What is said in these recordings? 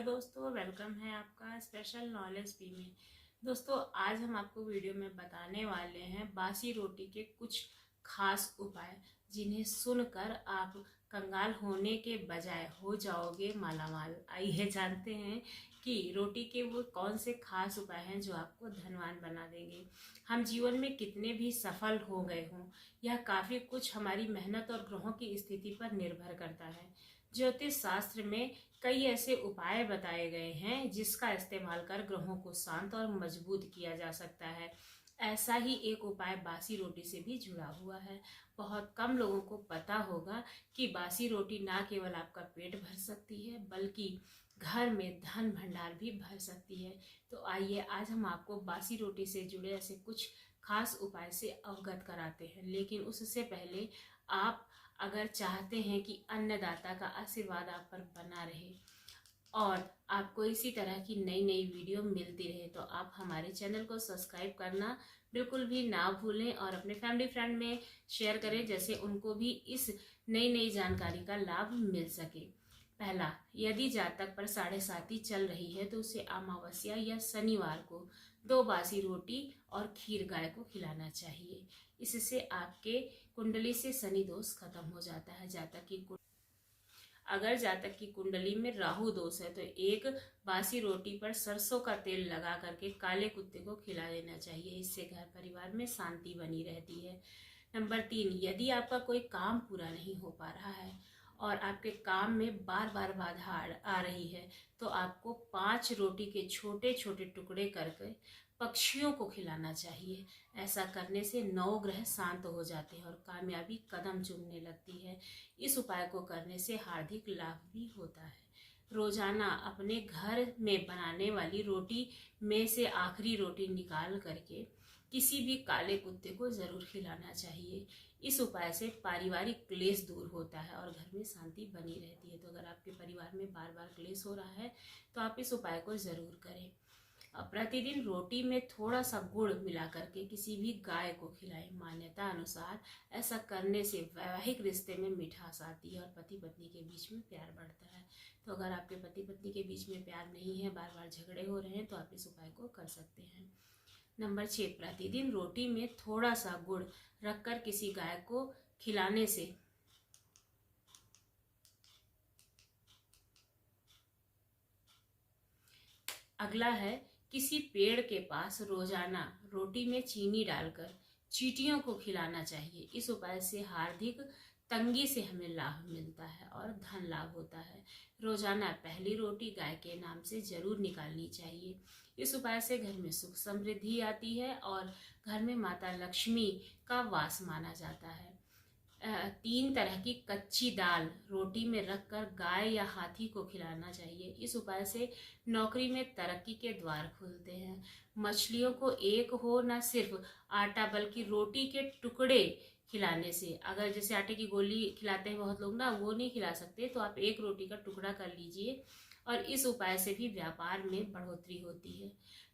दोस्तों, वेलकम है आपका स्पेशल नॉलेज पी में। दोस्तों, आज हम आपको वीडियो में बताने वाले हैं बासी रोटी के कुछ खास उपाय, जिन्हें सुनकर आप कंगाल होने के बजाय हो जाओगे मालामाल। आइए जानते हैं कि रोटी के वो कौन से खास उपाय हैं जो आपको धनवान बना देंगे। हम जीवन में कितने भी सफल हो गए हों, यह काफ़ी कुछ हमारी मेहनत और ग्रहों की स्थिति पर निर्भर करता है। ज्योतिष शास्त्र में कई ऐसे उपाय बताए गए हैं जिसका इस्तेमाल कर ग्रहों को शांत और मजबूत किया जा सकता है। ऐसा ही एक उपाय बासी रोटी से भी जुड़ा हुआ है। बहुत कम लोगों को पता होगा कि बासी रोटी ना केवल आपका पेट भर सकती है, बल्कि घर में धन भंडार भी भर सकती है। तो आइए आज हम आपको बासी रोटी से जुड़े ऐसे कुछ खास उपाय से अवगत कराते हैं। लेकिन उससे पहले आप अगर चाहते हैं कि अन्नदाता का आशीर्वाद आप पर बना रहे और आपको इसी तरह की नई नई वीडियो मिलती रहे, तो आप हमारे चैनल को सब्सक्राइब करना बिल्कुल भी ना भूलें और अपने फैमिली फ्रेंड में शेयर करें, जैसे उनको भी इस नई नई जानकारी का लाभ मिल सके। पहला, यदि जातक पर 7.5 चल रही है तो उसे अमावस्या या शनिवार को 2 बासी रोटी और खीर गाय को खिलाना चाहिए। इससे आपके कुंडली से शनि दोष खत्म हो जाता है। अगर जातक की कुंडली में राहु दोष है तो एक बासी रोटी पर सरसों का तेल लगा करके काले कुत्ते को खिला देना चाहिए। इससे घर परिवार में शांति बनी रहती है। नंबर 3, यदि आपका कोई काम पूरा नहीं हो पा रहा है और आपके काम में बार बार बाधा आ रही है, तो आपको 5 रोटी के छोटे छोटे टुकड़े करके पक्षियों को खिलाना चाहिए। ऐसा करने से 9 ग्रह शांत हो जाते हैं और कामयाबी कदम चूमने लगती है। इस उपाय को करने से हार्दिक लाभ भी होता है। रोजाना अपने घर में बनाने वाली रोटी में से आखिरी रोटी निकाल करके किसी भी काले कुत्ते को जरूर खिलाना चाहिए। इस उपाय से पारिवारिक क्लेश दूर होता है और घर में शांति बनी रहती है। तो अगर आपके परिवार में बार बार क्लेश हो रहा है तो आप इस उपाय को जरूर करें। प्रतिदिन रोटी में थोड़ा सा गुड़ मिला करके किसी भी गाय को खिलाएं। मान्यता अनुसार ऐसा करने से वैवाहिक रिश्ते में मिठास आती है और पति पत्नी के बीच में प्यार बढ़ता है। तो अगर आपके पति पत्नी के बीच में प्यार नहीं है, बार बार झगड़े हो रहे हैं, तो आप इस उपाय को कर सकते हैं। नंबर 6, प्रतिदिन रोटी में थोड़ा सा गुड़ रखकर किसी गाय को खिलाने से अगला है, किसी पेड़ के पास रोजाना रोटी में चीनी डालकर चींटियों को खिलाना चाहिए। इस उपाय से हार्दिक तंगी से हमें लाभ मिलता है और धन लाभ होता है। रोजाना पहली रोटी गाय के नाम से जरूर निकालनी चाहिए। इस उपाय से घर में सुख समृद्धि आती है और घर में माता लक्ष्मी का वास माना जाता है। 3 तरह की कच्ची दाल रोटी में रखकर गाय या हाथी को खिलाना चाहिए। इस उपाय से नौकरी में तरक्की के द्वार खुलते हैं। मछलियों को एक हो न सिर्फ आटा बल्कि रोटी के टुकड़े खिलाने से, अगर जैसे आटे की गोली खिलाते हैं बहुत लोग ना, वो नहीं खिला सकते, तो आप एक रोटी का टुकड़ा कर लीजिए और इस उपाय से भी व्यापार में बढ़ोतरी होती है।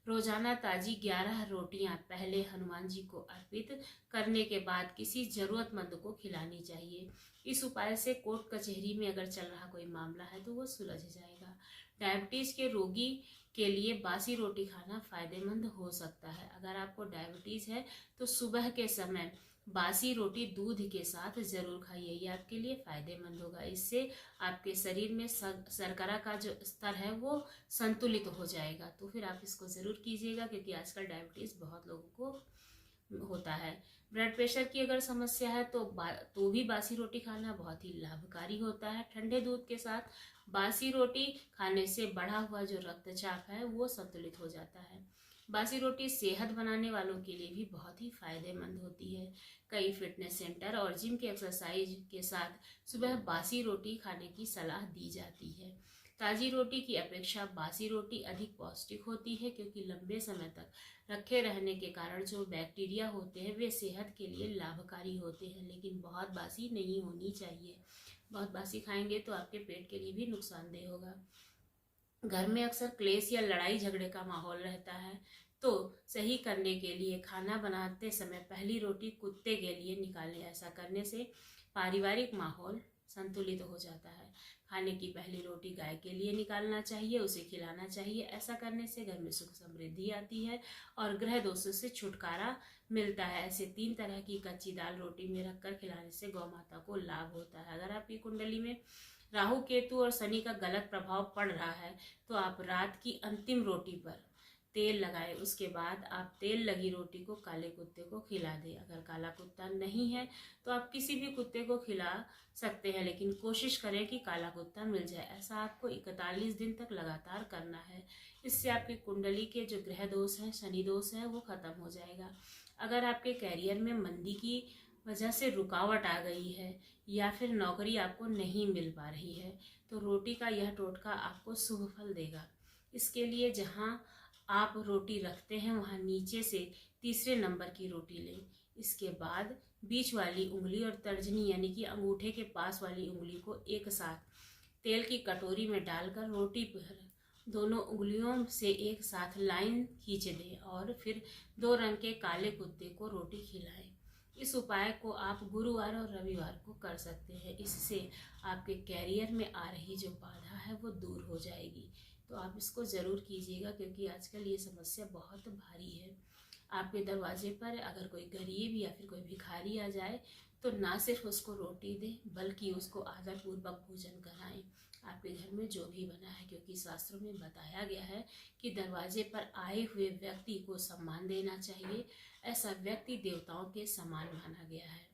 रोजाना ताजी 11 रोटियां पहले हनुमान जी को अर्पित करने के बाद किसी जरूरतमंद को खिलानी चाहिए। इस उपाय से कोर्ट कचहरी में अगर चल रहा कोई मामला है तो वो सुलझ जाएगा। डायबिटीज के रोगी के लिए बासी रोटी खाना फायदेमंद हो सकता है। अगर आपको डायबिटीज है तो सुबह के समय बासी रोटी दूध के साथ जरूर खाइए, ये आपके लिए फायदेमंद होगा। इससे आपके शरीर में शर्करा का जो स्तर है वो संतुलित हो जाएगा। तो फिर आप इसको जरूर कीजिएगा, क्योंकि आजकल डायबिटीज बहुत लोगों को होता है। ब्लड प्रेशर की अगर समस्या है तो भी बासी रोटी खाना बहुत ही लाभकारी होता है। ठंडे दूध के साथ बासी रोटी खाने से बढ़ा हुआ जो रक्तचाप है वो संतुलित हो जाता है। बासी रोटी सेहत बनाने वालों के लिए भी बहुत ही फायदेमंद होती है। कई फिटनेस सेंटर और जिम के एक्सरसाइज के साथ सुबह बासी रोटी खाने की सलाह दी जाती है। ताजी रोटी की अपेक्षा बासी रोटी अधिक पौष्टिक होती है, क्योंकि लंबे समय तक रखे रहने के कारण जो बैक्टीरिया होते हैं वे सेहत के लिए लाभकारी होते हैं। लेकिन बहुत बासी नहीं होनी चाहिए। बहुत बासी खाएंगे तो आपके पेट के लिए भी नुकसानदेह होगा। घर में अक्सर क्लेश या लड़ाई झगड़े का माहौल रहता है, तो सही करने के लिए खाना बनाते समय पहली रोटी कुत्ते के लिए निकालें। ऐसा करने से पारिवारिक माहौल संतुलित हो जाता है। खाने की पहली रोटी गाय के लिए निकालना चाहिए, उसे खिलाना चाहिए। ऐसा करने से घर में सुख समृद्धि आती है और ग्रह दोषों से छुटकारा मिलता है। ऐसे 3 तरह की कच्ची दाल रोटी में रखकर खिलाने से गौ माता को लाभ होता है। अगर आपकी कुंडली में राहु, केतु और शनि का गलत प्रभाव पड़ रहा है तो आप रात की अंतिम रोटी पर तेल लगाएं। उसके बाद आप तेल लगी रोटी को काले कुत्ते को खिला दें। अगर काला कुत्ता नहीं है तो आप किसी भी कुत्ते को खिला सकते हैं, लेकिन कोशिश करें कि काला कुत्ता मिल जाए। ऐसा आपको 41 दिन तक लगातार करना है। इससे आपकी कुंडली के जो ग्रह दोष हैं, शनि दोष है, वो खत्म हो जाएगा। अगर आपके कैरियर में मंदी की वजह से रुकावट आ गई है या फिर नौकरी आपको नहीं मिल पा रही है तो रोटी का यह टोटका आपको शुभ फल देगा। इसके लिए जहाँ आप रोटी रखते हैं वहाँ नीचे से तीसरे नंबर की रोटी लें। इसके बाद बीच वाली उंगली और तर्जनी यानी कि अंगूठे के पास वाली उंगली को एक साथ तेल की कटोरी में डालकर रोटी पर दोनों उंगलियों से एक साथ लाइन खींच दें और फिर 2 रंग के काले कुत्ते को रोटी खिलाएं। इस उपाय को आप गुरुवार और रविवार को कर सकते हैं। इससे आपके कैरियर में आ रही जो बाधा है वो दूर हो जाएगी। तो आप इसको ज़रूर कीजिएगा क्योंकि आजकल ये समस्या बहुत भारी है। आपके दरवाजे पर अगर कोई गरीब या फिर कोई भिखारी आ जाए तो ना सिर्फ उसको रोटी दें बल्कि उसको आदरपूर्वक भोजन कराएं। आपके घर में जो भी बना है, क्योंकि शास्त्रों में बताया गया है कि दरवाजे पर आए हुए व्यक्ति को सम्मान देना चाहिए। ऐसा व्यक्ति देवताओं के समान माना गया है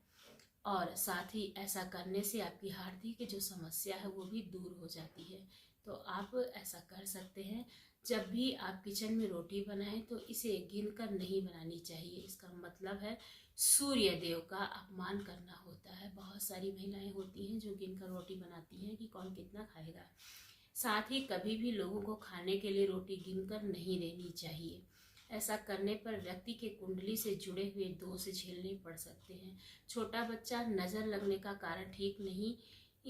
और साथ ही ऐसा करने से आपकी आर्थिक जो समस्या है वो भी दूर हो जाती है। तो आप ऐसा कर सकते हैं। जब भी आप किचन में रोटी बनाएं तो इसे गिनकर नहीं बनानी चाहिए। इसका मतलब है सूर्य देव का अपमान करना होता है। बहुत सारी महिलाएं होती हैं जो गिनकर रोटी बनाती हैं कि कौन कितना खाएगा। साथ ही कभी भी लोगों को खाने के लिए रोटी गिनकर नहीं देनी चाहिए। ऐसा करने पर व्यक्ति के कुंडली से जुड़े हुए दोष झेलने पड़ सकते हैं। छोटा बच्चा नज़र लगने का कारण ठीक नहीं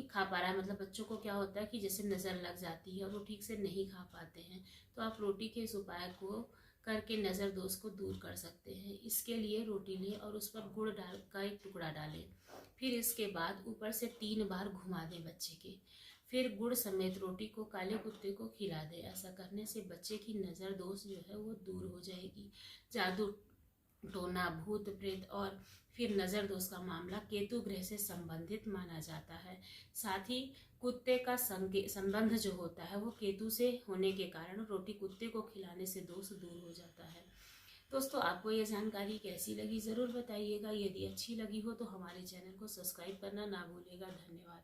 खा पा रहा है, मतलब बच्चों को क्या होता है कि जैसे नज़र लग जाती है और वो ठीक से नहीं खा पाते हैं, तो आप रोटी के इस उपाय को करके नज़र दोष को दूर कर सकते हैं। इसके लिए रोटी लें और उस पर गुड़ डाल का एक टुकड़ा डालें। फिर इसके बाद ऊपर से 3 बार घुमा दें बच्चे के। फिर गुड़ समेत रोटी को काले कुत्ते को खिला दें। ऐसा करने से बच्चे की नज़र दोष जो है वो दूर हो जाएगी। जादू टोना, भूत प्रेत और फिर नज़र दोष का मामला केतु ग्रह से संबंधित माना जाता है। साथ ही कुत्ते का संबंध जो होता है वो केतु से होने के कारण रोटी कुत्ते को खिलाने से दोष दूर हो जाता है। दोस्तों, आपको ये जानकारी कैसी लगी ज़रूर बताइएगा। यदि अच्छी लगी हो तो हमारे चैनल को सब्सक्राइब करना ना भूलिएगा। धन्यवाद।